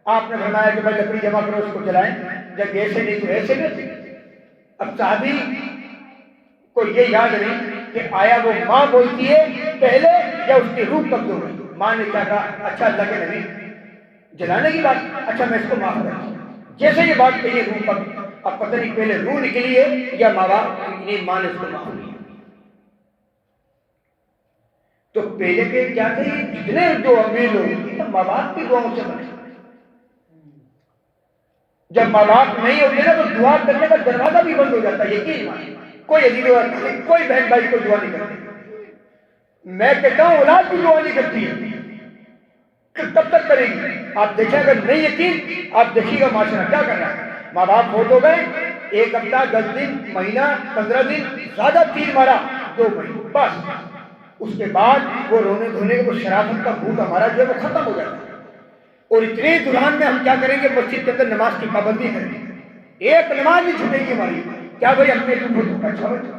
آپ نے فرمایا کہ بھائی لکڑی جمع کرو، اس کو جلائیں. جب ایسے نہیں تو ایسے نہیں. اب صحابی کو یہ یاد نہیں کہ آیا وہ ماں بولتی ہے پہلے یا اس کی روح قبض ہو گئی. ماں نے کیا کہا؟ اچھا اللہ کے نبی جلانے کی بات، اچھا میں اس کو معاف کروں. جیسے یہ بات کہی روح قبض. اب پتہ نہیں پہلے روح نکلی ہے یا ماں باپ، ماں نے اس کو معاف کیا. تو پہلے کے کیا تھے؟ جتنے جو امیر لوگ ماں باپ کی دعاؤں سے بنے. جب ماں باپ نہیں ہوتے نا تو دعا کرنے کا دروازہ بھی بند ہو جاتا ہے. یقین مانے کوئی عزیز کوئی بہن بھائی کو دعا نہیں کرتے. میں کہتا ہوں اولاد بھی دعا نہیں کرتی ہے، کب تک کرے گی؟ آپ دیکھیں، اگر نہیں یقین آپ دیکھیے گا معاشرہ کیا کر رہا ہے. ماں باپ فوت ہو گئے، 1 ہفتہ 10 دن مہینہ 15 دن، زیادہ 3 مارا 2 مہینے بس. اس کے بعد وہ رونے دھونے وہ شرافت کا بھوت ہمارا جو ہے وہ ختم ہو جاتا ہے. اور اتنے دوران میں ہم کیا کریں گے؟ مسجد کے اندر نماز کی پابندی کریں گے. ایک نماز نہیں چھوٹے گی ہماری. کیا بھائی ہم نے اچھا بچہ.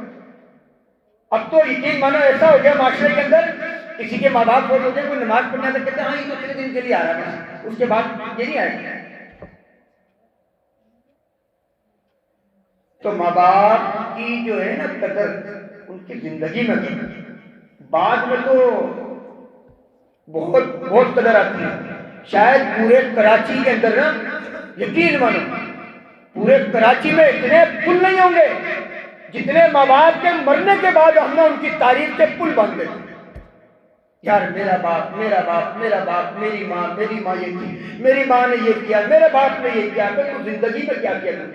اب تو یقین مانو ایسا ہو گیا معاشرے کے اندر، کسی کے ماں باپ فوت ہوتے ہیں، کوئی نماز پڑھنے سے کہتے ہیں ہاں یہ تو 3 دن کے لیے آ رہا ہے، اس کے بعد یہ نہیں آئے گا. تو ماں باپ کی جو ہے نا قدر ان کی زندگی میں قدر، بعد میں تو بہت قدر آتی ہے. شاید پورے کراچی کے اندر نا، یقین مانو پورے کراچی میں اتنے پل نہیں ہوں گے جتنے ماں باپ کے مرنے کے بعد ہم نے ان کی تعریف کے پل باندھ دیتے یار میرا باپ میرا باپ میرا باپ، میری ماں یہ تھی، میری ماں نے یہ کیا، میرے باپ نے یہ کیا، میں تو زندگی میں کیا کیا تھا؟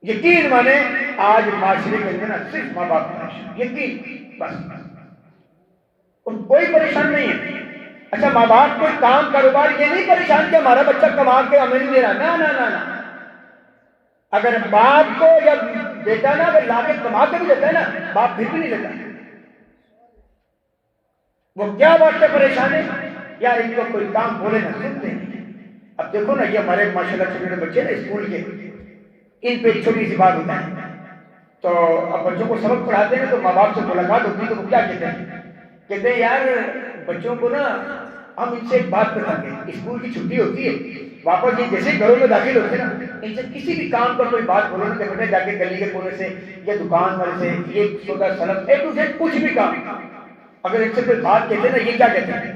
یقین مانے آج معاشرے کے اندر نا صرف ماں باپ پریشان، یقین بس اور کوئی پریشان نہیں ہے۔ اچھا ماں باپ کوئی کام کاروبار یہ نہیں پریشان کہ ہمارا بچہ کما کے ہمیں نہیں دے رہا، نہ نہ نہ نہ، اگر باپ کو یا بیٹا نا اگر لا کے کما کے بھی دیتا ہے نا، باپ پھر بھی نہیں لیتا۔ وہ کیا بات پہ پریشان ہے یار، ان کو کوئی کام بولے نہ سنتے ہیں۔ اب دیکھو نا یہ ہمارے ماشاءاللہ چھوٹے بچے نا اسکول کے، ان پہ ایک چھوٹی سی بات ہوتا ہے تو اب بچوں کو سبق پڑھاتے ہیں تو ماں باپ سے ملاقات ہوتی ہے تو وہ کیا کہتے ہیں یار بچوں کو نا ہم ان سے ایک بات بتائیں گے، اسکول کی چھٹی ہوتی ہے واپس یہ جیسے گھروں میں داخل ہوتے ہیں نا، ان سے کسی بھی کام پر کوئی بات بولو کہ بیٹے جا کے گلی کے کونے سے یا دکان والے سے یہ سودا سلب ایک دوسرے کچھ بھی کام، اگر ان سے کوئی بات کہتے ہیں نا یہ کیا کہتے ہیں،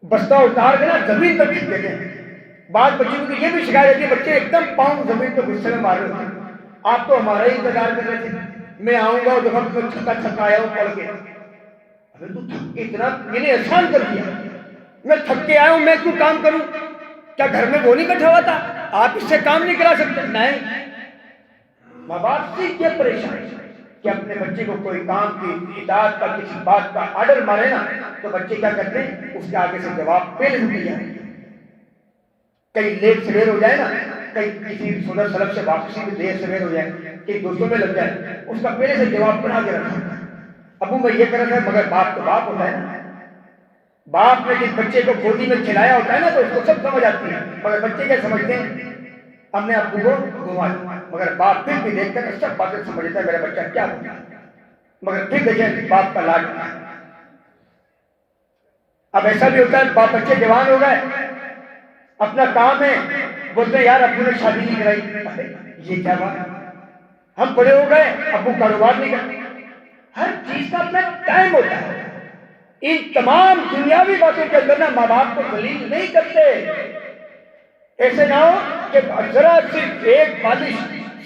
بستہ اتار کے نا زمین پر پیٹ دیتے ہیں۔ بعض بچوں کو یہ بھی سکھایا جاتی ہے بچے ایک دم پاؤں زمین پہ غصے میں مار رہے ہوتے ہیں، آپ تو ہمارا ہی انتظار کر رہے تھے، میں آؤں گا اور جب میں چھکا آیا ہوں پڑھ کے، ابھی تو اتنا میں نے احسان کر دیا، میں تھک کے آیا ہوں، میں کیوں کام کروں؟ کیا گھر میں وہ نہیں بیٹھا ہوا تھا؟ آپ اس سے کام نہیں کرا سکتے؟ نہیں، ماں باپ سے کیا پریشان کہ اپنے بچے کو کوئی کام کی اطاعت کا کسی بات کا آرڈر مارے نا تو بچے کیا کرتے ہیں اس کے آگے سے جواب پہلے سے دیا ہے۔ کہیں لیٹ سویر ہو جائے نا، کہیں کسی سنر سلب سے واپسی میں دیر سویر ہو جائے، کہیں دوستوں میں لگ جائے، اس کا پہلے سے جواب بنا کے رکھا ہے۔ ابو میں یہ کر رہا تھا مگر باپ تو باپ ہوتا ہے نا، باپ نے جس بچے کو گودی میں کھلایا ہوتا ہے نا تو اس کو سب سمجھ آتی ہے، مگر بچے کیا سمجھتے ہیں ہم نے ابو کو گھمایا، مگر باپ پھر بھی دیکھ کر سب باتیں سمجھتا ہے میرا بچہ کیا ہوتا ہے، مگر پھر دیکھیں باپ کا لاڈ کیا ہے۔ اب ایسا بھی ہوتا ہے باپ بچے جوان ہو گئے، اپنا کام ہے، بولتے ہیں یار ابو نے شادی نہیں کرائی، یہ کیا بات، ہم بڑے ہو گئے ابو کاروبار نہیں کرتے۔ ہر چیز کا اپنا ٹائم ہوتا ہے، ان تمام دنیاوی باتوں کے اندر نا ماں باپ کو ذلیل نہیں کرتے۔ ایسے نہ ہو کہ ذرا صرف ایک بالش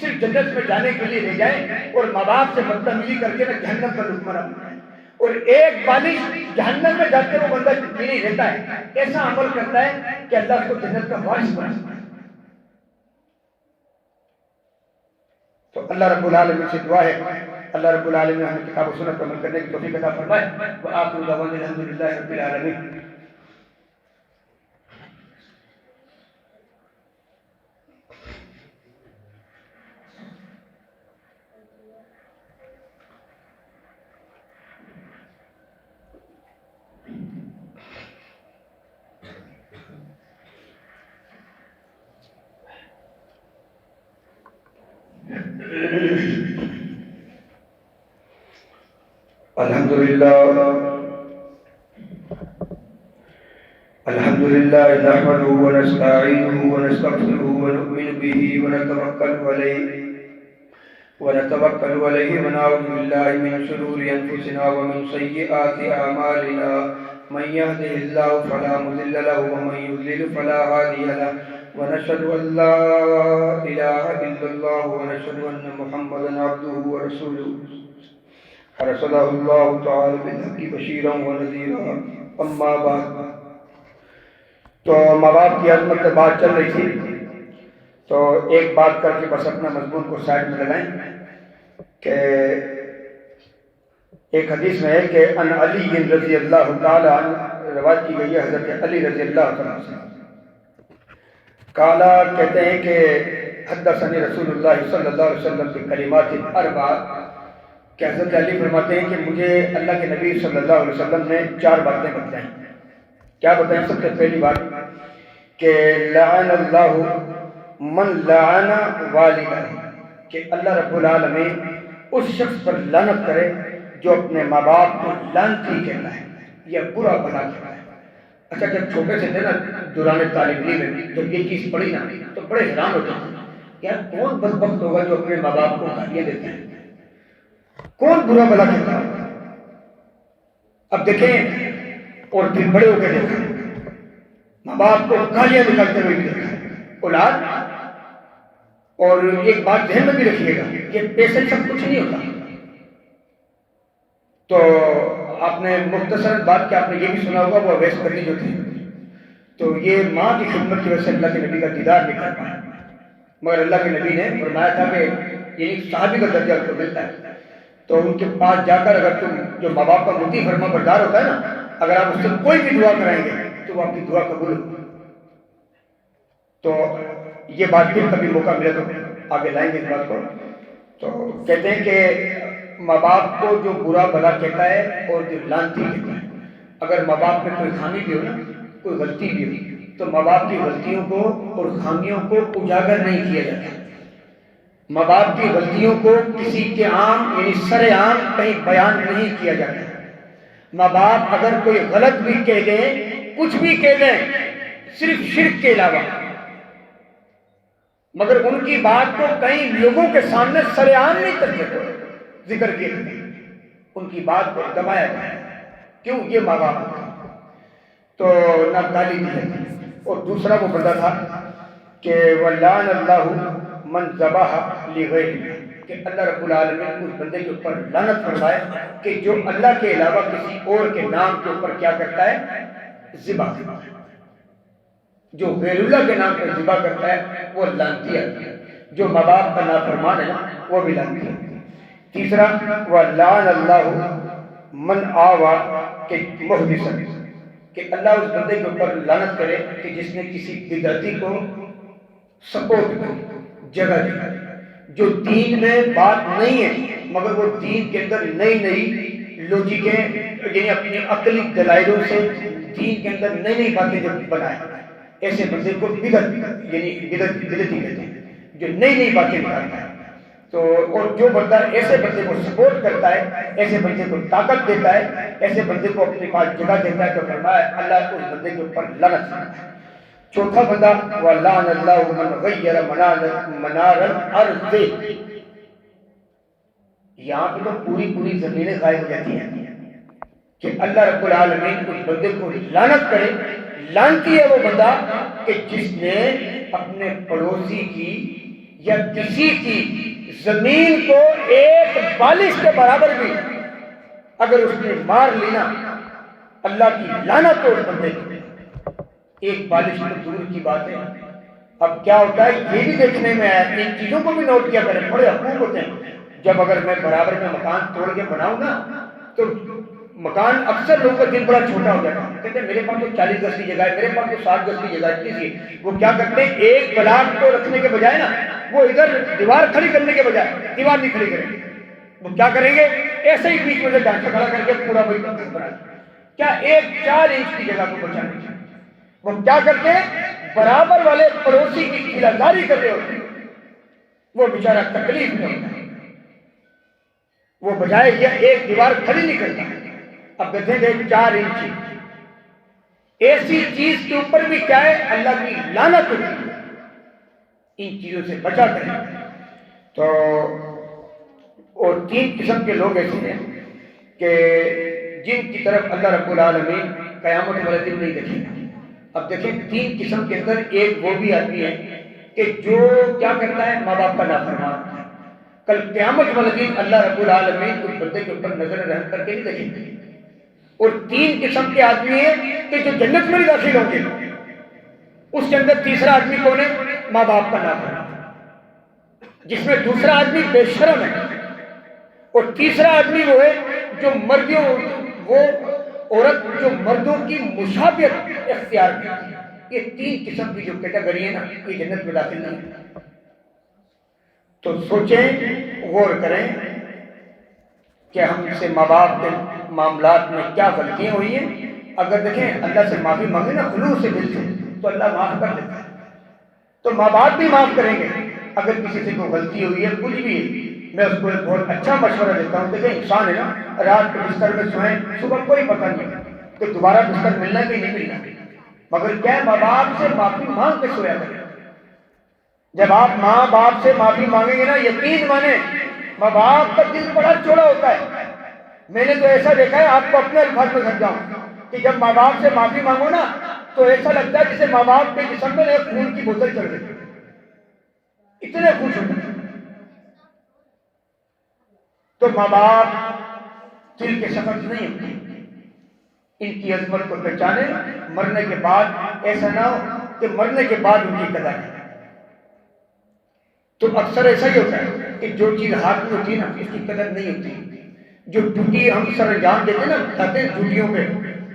صرف جنت میں جانے کے لیے لے جائیں اور ماں باپ سے بدتمیزی کر کے نا جہنم پر حکمران بنائیں، اور ایک بالش جہنم میں جاتے وہ بندہ نہیں رہتا ہے، ایسا عمل کرتا ہے کہ اللہ اس کو جنت کا وارث بناتا ہے۔ تو اللہ رب العالمین سے دعا ہے اللہ رب العالمین ہمیں کتاب و سنت پر عمل کرنے کی توفیق عطا فرمائے۔ وآخر دعوانا الحمدللہ رب العالمین۔ الحمدللہ نحمده ونستعینه ونستغفره ونؤمن به ونتوکل علیہ ونعوذ باللہ من شرور انفسنا ومن سیئات اعمالنا، من يهده الله فلا مضل له ومن يضلل فلا هادي له، ونشهد ان لا اله الا الله ونشهد ان محمدا عبده ورسوله ارسلہ اللہ تعالی بالحق بشیرا ونذیرا، اما بعد۔ تو ماں باپ کی عظمت پر بات چل رہی تھی تو ایک بات کر کے بس اپنا مضمون کو سائڈ میں لگائیں کہ ایک حدیث میں ہے کہ ان علی رضی اللہ تعالی عنہ روایت کی گئی ہے، حضرت علی رضی اللہ تعالی عنہ سے قالا کہتے ہیں کہ حدثنی رسول اللہ صلی اللہ علیہ وسلم کی کلمات اربع، کہ حضرت علی فرماتے ہیں کہ مجھے اللہ کے نبی صلی اللہ علیہ وسلم نے 4 باتیں بتائیں۔ کیا بتائیں؟ سب سے پہلی بات کہ لعن اللہ من لعن والدہ، کہ اللہ رب العالمین اس شخص پر لعنت کرے جو اپنے ماں باپ کو لعنتی کہتا ہے یا برا بھلا کہتا ہے۔ اچھا جب چھوٹے سے تھے نا دوران طالب علم میں جب یہ چیز پڑھی نا تو بڑے حیران ہوتے تھے، یار کون بدبخت ہوگا جو اپنے ماں باپ کو گالیاں دیتا ہے، کون برا بھلا کہتا ہے۔ اب دیکھیں اور پھر بڑے ہو کے دیکھیں، ماں باپ کو گالیاں نکالتے ہوئے بھی دیکھا، اولاد اور ایک بات ذہن میں بھی رکھیے گا کہ پیسے سب کچھ نہیں ہوتا. تو آپ نے مختصر بات کہ آپ نے یہ بھی سنا ہوگا وہ اویس کرنی جو تھی، تو یہ ماں کی خدمت کی وجہ سے اللہ کے نبی کا دیدار نہیں کر پایا، مگر اللہ کے نبی نے فرمایا تھا کہ یہ صحابی کا درجہ کو ملتا ہے. تو ان کے پاس جا کر اگر تم جو ماں باپ کا مطیع فرما بردار ہوتا ہے نا، اگر آپ اس سے کوئی بھی دعا کرائیں گے تو وہ آپ کی دعا قبول ہوگی. تو یہ بات پھر کبھی موقع ملے تو آگے لائیں گے اس بات کو. تو کہتے ہیں کہ ماں باپ کو جو برا بھلا کہتا ہے اور جو لعنتی کہتا ہے، اگر ماں باپ میں کوئی خامی بھی ہو نا، کوئی غلطی بھی ہو، تو ماں باپ کی غلطیوں کو اور خامیوں کو اجاگر نہیں کیا جاتا. ماں باپ کی غلطیوں کو کسی کے عام یعنی سر عام کہیں بیان نہیں کیا جاتا. ماں باپ اگر کوئی غلط بھی کہہ دیں، کچھ بھی کہہ دیں صرف شرک کے علاوہ، مگر ان کی بات کو کئی لوگوں کے سامنے سر عام نہیں کرتے ذکر کیے، ان کی بات کو دبایا جاتا ہے. کیوں؟ یہ ماں باپ ہوتا ہے. تو نہ گالی دی جاتی. اور دوسرا وہ بندہ تھا کہ وَلَعَنَ اللَّهُ مَنْ ذَبَحَ لِغَيْرِ، کہ اللہ رب العالمین اس بندے کے اوپر لعنت فرمائے کہ جو اللہ کے علاوہ کسی اور کے نام کے اوپر کیا کرتا ہے؟ ذبح کرتا ہے. جو غیر اللہ کے نام پر ذبح کرتا ہے وہ لعنتی ہے. جو ماں باپ کا نافرمان ہے وہ بھی لعنتی ہے. تیسرا وَلَعَنَ اللَّهُ مَنْ آوَى کہ مُحْدِثًا، کہ اللہ اس بندے کے اوپر لعنت کرے کہ جس نے کسی بدعتی کو سپورٹ کرے، جگہ دی، جو دین میں بات نہیں ہے مگر وہ دین کے اندر نئی نئی لوجکیں یعنی اپنی عقلی دلائلوں سے دین کے اندر نئی نئی باتیں جو بنائے، ایسے بندے کو بدعت یعنی بدعتی کہتے ہیں، جو نئی نئی باتیں نکالتا ہے. تو اور جو بندہ ایسے بندے کو سپورٹ کرتا ہے، ایسے بندے کو طاقت دیتا ہے، ایسے بندے کو اپنے پاس جگہ دیتا ہے، تو فرمایا اللہ اس بندے کے اوپر لعنت فرمائے. چوتھا بندہ وَلَعَنَ اللَّهُ مَنْ غَيَّرَ مَنَارَ الْأَرْضِ، یہاں پہ تو پوری زمینیں غائب ہو جاتی ہیں کہ اللہ رب العالمین اس بندے کو لعنت کرے. لعنتی ہے وہ بندہ کہ جس نے اپنے پڑوسی کی یا کسی کی زمین کو ایک بالش کے برابر بھی اگر اس نے مار لینا، اللہ کی لعنت ہو اس بندے کی. ایک بالش تو دور کی بات ہے، اب کیا ہوتا ہے یہ بھی دیکھنے میں آیا. ان چیزوں کو بھی نوٹ کیا کریں، بڑے حقوق ہوتے ہیں. جب اگر میں برابر میں مکان توڑ کے بناؤں نا، تو مکان اکثر لوگوں کا دل بڑا چھوٹا ہو جاتا ہے. کہتے ہیں میرے پاس تو 40 گز کی جگہ ہے، میرے پاس تو 60 گز کی جگہ ہے، اتنی سی. وہ کیا کرتے ہیں ایک بلاک کو رکھنے کے بجائے نا، وہ ادھر دیوار کھڑی کرنے کے بجائے دیوار نہیں کھڑی کریں گے. وہ کیا کریں گے؟ ایسے ہی بیچ میں سے ڈھانچہ کھڑا کر کے پورا وہی تنظیم بنا کیا 1-4 انچ کی جگہ کو بچانے کے. وہ کیا کرتے ہیں؟ برابر والے پڑوسی کی خیلاداری کر رہے ہوتے ہیں، وہ بیچارہ تکلیف میں ہوتا ہے. وہ بجائے یہ ایک دیوار کھڑی نہیں کرتا. اب کہتے ہیں 4 انچ ایسی چیز کے اوپر بھی کیا ہے؟ اللہ کی لعنت ہوتی ہے. ان چیزوں سے بچا کریں. تو اور 3 قسم کے لوگ ایسے ہیں کہ جن کی طرف اللہ رب العالمین قیامت والے دن نہیں دیکھے گا. اب دیکھیں 3 قسم کے اندر ایک وہ بھی آدمی ہے کہ جو کیا کرتا ہے؟ ماں باپ کا نافرمان ہوتا ہے. کل قیامت والے دن اللہ رب العالمین اس بندے کے اوپر نظر رحم کر کے نہیں دیکھیں گے. اور 3 قسم کے آدمی ہیں کہ جو جنت میں نہیں داخل ہوں گے. اس کے اندر تیسرا آدمی کون ہے؟ ماں باپ کا نافرمان، جس میں دوسرا آدمی بے شرم ہے، اور تیسرا آدمی وہ ہے جو مردوں وہ عورت جو مردوں کی مشابہت اختیار کرتی ہے. یہ 3 قسم کی جو کیٹیگری ہے نا، یہ جنت میں داخل نہیں ہے. تو سوچیں، غور کریں کہ ہم سے ماں باپ کے معاملات میں کیا غلطیاں ہوئی ہیں. اگر دیکھیں اللہ سے معافی مانگے نا خلوص سے دل سے، تو اللہ معاف کر دیتا ہے. تو ماں باپ بھی معاف کریں گے. اگر کسی سے کوئی غلطی ہوئی ہے، کچھ بھی ہے، میں اس کو ایک بہت اچھا مشورہ دیتا ہوں. دیکھیں انسان ہے نا، رات کو بستر میں سوئیں، صبح کوئی پتہ نہیں کہ دوبارہ بستر ملنا کہ نہیں ملنا، مگر کیا ماں باپ سے معافی مانگ کے سویا کریں. جب آپ ماں باپ سے معافی مانگیں گے نا، یقین مانیں ماں باپ کا دل بڑا چوڑا ہوتا ہے. میں نے تو ایسا دیکھا ہے، آپ کو اپنے الفاظ میں سمجھاؤں کہ جب ماں باپ سے معافی مانگو نا، تو ایسا لگتا ہے جسے ماں باپ کے جسم میں ایک خون کی بوتل چڑھ گئی. اتنے خوش ہوتے ہیں. تو ماں باپ دل کے سفر نہیں ہوتے، ان کی عظمت کو پہچانے. مرنے کے بعد ایسا نہ ہو کہ مرنے کے بعد ان کی قدر ہے. تو اکثر ایسا ہی ہوتا ہے کہ جو چیز ہاتھ میں ہوتی ہے نا اس کی قدر نہیں ہوتی. جو ڈیوٹی ہم سر انجام دیتے ہیں نا، جاتے ہیں ڈیوٹیوں پہ،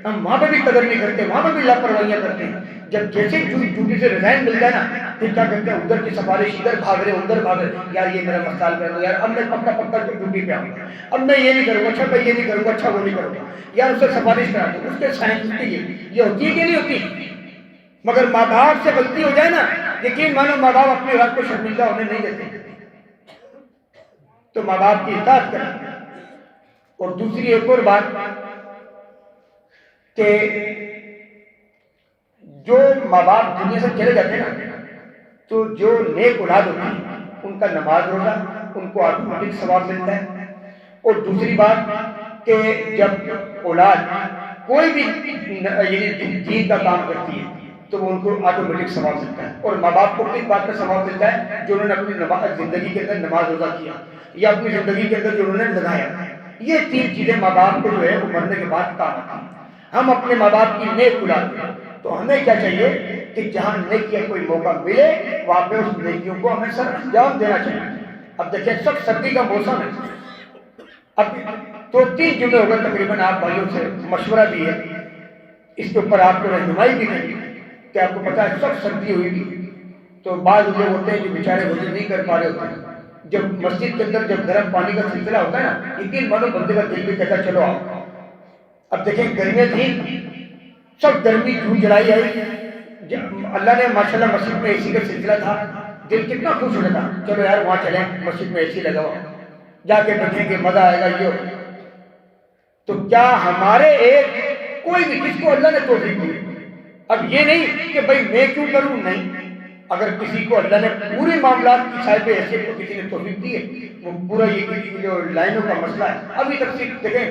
ہم وہاں پہ بھی قدر نہیں کرتے، وہاں پہ بھی لاپرواہیاں کرتے ہیں. جب جیسے ڈیوٹی سے ریزائن ملتا ہے نا، پھر کیا کرتے ہیں، ادھر کی سفارش ادھر بھاگ رہے ادھر بھاگ رہے. یار یہ میرا مسئلہ کر دو یار، اب میں پکا ڈیوٹی پہ آؤں گا، اب میں یہ نہیں کروں گا، اچھا میں یہ نہیں کروں گا، اچھا وہ نہیں کروں گا. یار اسے سفارش کرا دو، اس کے سائن یہ ہوتی ہے کہ نہیں ہوتی. مگر ماں باپ سے غلطی ہو جائے نا، یقین مانو ماں باپ اپنی اولاد کو شرمندہ ہونے نہیں دیتے. تو ماں باپ کی اطاعت کریں. اور دوسری ایک اور بات کہ جو ماں باپ دنیا سے چلے جاتے ہیں نا، تو جو نیک اولاد ہوتی ہے ان کا نماز روزہ ان کو آٹومیٹک ثواب ملتا ہے. اور دوسری بات کہ جب اولاد کوئی بھی یعنی دین کا کام کرتی ہے تو ان کو آٹومیٹک ثواب ملتا ہے. اور ماں باپ کو کس بات کا ثواب ملتا ہے؟ جو انہوں نے اپنی زندگی کے اندر نماز روزہ کیا، یا اپنی زندگی کے اندر جو انہوں نے لگایا. یہ تین چیزیں ماں باپ کو جو ہے وہ مرنے کے بعد کام آتی ہیں. ہم اپنے ماں باپ کی نیک اولاد ہیں تو ہمیں کیا چاہیے کہ جہاں نیکی کا کوئی موقع ملے وہاں پہ اس نیکیوں کو ہمیں سر انجام دینا چاہیے. اب دیکھیں سب سردی کا موسم ہے، اب 2-3 جمعے ہو گئے تقریباً آپ بھائیوں سے مشورہ بھی ہے، اس کے اوپر آپ کو رہنمائی بھی کریں کہ آپ کو پتا ہے سب سردی ہوئی تھی. تو بعض لوگ ہوتے ہیں جو بیچارے وضو نہیں کر پا رہے ہوتے ہیں. جب مسجد کے اندر جب گرم پانی کا سلسلہ ہوتا ہے نا، یقین مانو بندے کا دل بھی کہتا ہے چلو آؤ. اب دیکھیں گرمیاں تھیں، سب گرمی جون جولائی آئی، اللہ نے ماشاءاللہ مسجد میں اے سی کا سلسلہ تھا، دل کتنا خوش ہو جاتا، چلو یار وہاں چلیں مسجد میں اے سی لگاؤ، جا کے بیٹھیں گے مزہ آئے گا. یہ تو کیا ہمارے ایک کوئی بھی جس کو اللہ نے توفیق دی، اب یہ نہیں کہ بھائی میں کیوں کروں، نہیں. اگر کسی کو اللہ نے پورے معاملات کی صاحب حیثیت کو کسی نے توفیق دی ہے، وہ پورا یہ جو لائنوں کا مسئلہ ہے ابھی تک سے دیکھیں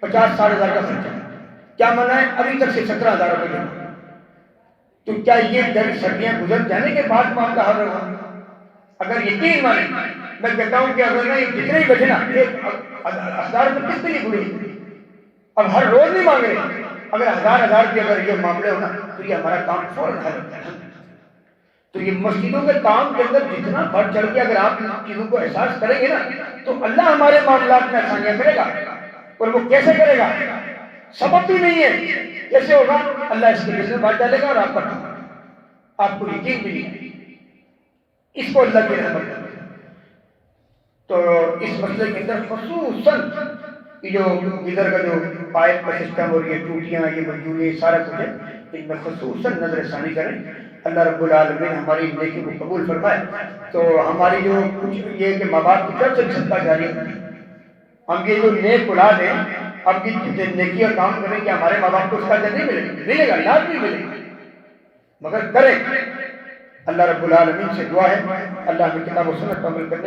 50-60 ہزار کا خرچہ ہے، کیا منع ہے ابھی تک سے 17,000 روپے دینا. تو کیا یہ گرم سردیاں گزر جانے کے بعد معاملہ حل ہوگا؟ اگر یقین مانیں، میں کہتا ہوں کہ اگر نہیں جتنے ہی بچے نا 1,000 روپے کس کے لیے بڑے، اب ہر روز نہیں مانگ رہے، اگر 1,000 کی اگر یہ معاملے ہونا تو یہ ہمارا کام فوراً حل ہوتا ہے. تو یہ مسجدوں کے کام کے اندر جتنا بڑھ چڑھ کے اگر آپ ان چیزوں کو احساس کریں گے نا تو اللہ ہمارے معاملات میں آسانیاں کرے گا. اور وہ کیسے کرے گا؟ سبب بھی نہیں ہے، کیسے ہوگا؟ اللہ اس کے دل میں بات ڈالے گا اور آپ پر آپ کو یقین بھی نہیں ہے. اس کو اللہ کی رحمت ہے. تو اس مسئلے کے اندر خصوصاً جو ادھر کا جو پائپ کا سسٹم اور یہ ٹوٹیاں یہ مجبوری سارا کچھ ہے، ان میں خصوصاً نظر ثانی کریں. اللہ رب العالمین ہماری نیکی کو قبول فرمائے. تو ہماری جو کچھ یہ کہ ماں باپ کی طرف سے صدقہ جاری ہے، ہم یہ جو نیک اولاد ہیں اب کی نیکی کا کام کریں کہ ہمارے ماں باپ کو اس کا اجر نہیں ملے گا لازمی ملے گا، مگر کریں. اللہ رب العالمین سے دعا ہے اللہ ہمیں کتاب و سنت پر عمل کرنے